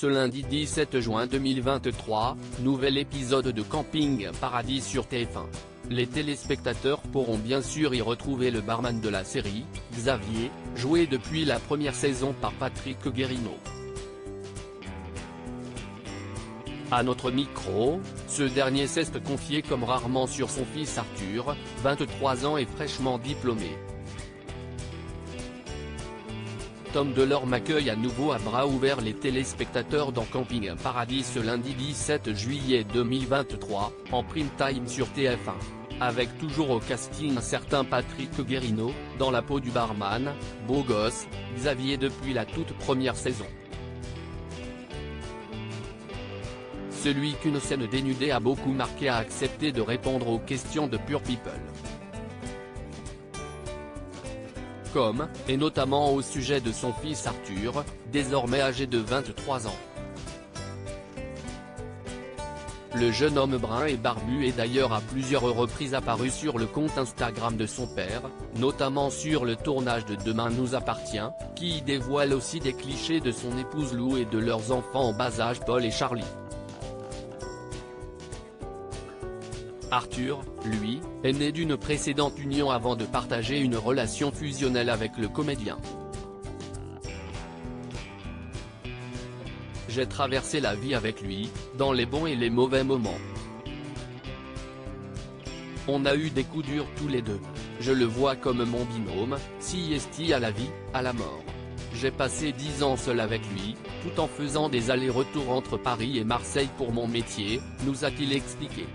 Ce lundi 17 juin 2023, nouvel épisode de Camping Paradis sur TF1. Les téléspectateurs pourront bien sûr y retrouver le barman de la série, Xavier, joué depuis la première saison par Patrick Guérino. À notre micro, ce dernier s'est confié comme rarement sur son fils Arthur, 23 ans et fraîchement diplômé. Tom Delorme accueille à nouveau à bras ouverts les téléspectateurs dans Camping Paradis ce lundi 17 juillet 2023, en prime time sur TF1. Avec toujours au casting un certain Patrick Guérino, dans la peau du barman, beau gosse, Xavier depuis la toute première saison. Celui qu'une scène dénudée a beaucoup marqué a accepté de répondre aux questions de Pure People. Comme, et notamment au sujet de son fils Arthur, désormais âgé de 23 ans. Le jeune homme brun et barbu est d'ailleurs à plusieurs reprises apparu sur le compte Instagram de son père, notamment sur le tournage de Demain nous appartient, qui y dévoile aussi des clichés de son épouse Lou et de leurs enfants en bas âge Paul et Charlie. Arthur, lui, est né d'une précédente union avant de partager une relation fusionnelle avec le comédien. J'ai traversé la vie avec lui, dans les bons et les mauvais moments. On a eu des coups durs tous les deux. Je le vois comme mon binôme, si esti à la vie, à la mort. J'ai passé 10 ans seul avec lui, tout en faisant des allers-retours entre Paris et Marseille pour mon métier, nous a-t-il expliqué.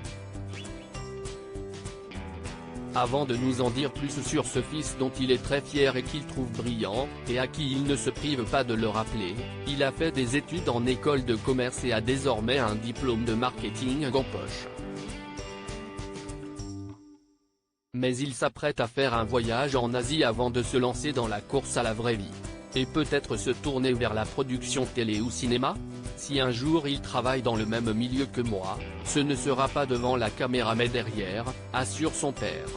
Avant de nous en dire plus sur ce fils dont il est très fier et qu'il trouve brillant, et à qui il ne se prive pas de le rappeler, il a fait des études en école de commerce et a désormais un diplôme de marketing en poche. Mais il s'apprête à faire un voyage en Asie avant de se lancer dans la course à la vraie vie. Et peut-être se tourner vers la production télé ou cinéma ? Si un jour il travaille dans le même milieu que moi, ce ne sera pas devant la caméra mais derrière, assure son père.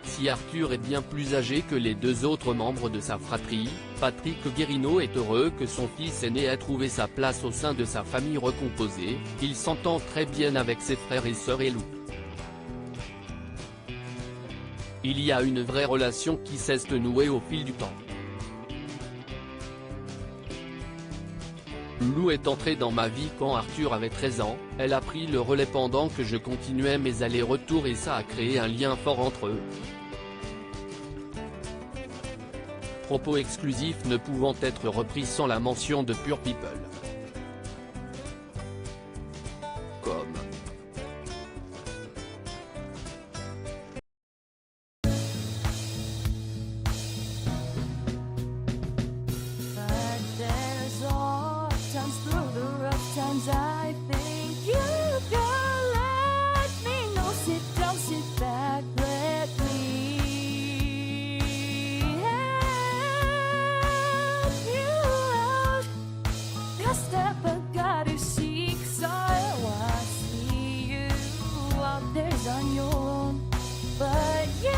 Si Arthur est bien plus âgé que les deux autres membres de sa fratrie, Patrick Guérino est heureux que son fils aîné ait trouvé sa place au sein de sa famille recomposée, il s'entend très bien avec ses frères et sœurs et Lou. Il y a une vraie relation qui s'est nouée au fil du temps. Lou est entrée dans ma vie quand Arthur avait 13 ans, elle a pris le relais pendant que je continuais mes allers-retours et ça a créé un lien fort entre eux. Propos exclusifs ne pouvant être repris sans la mention de Pure People. Comme I think you can let me know. Sit down, sit back, let me help you out. The step I gotta seek, so I see you out there's on your own. But yeah.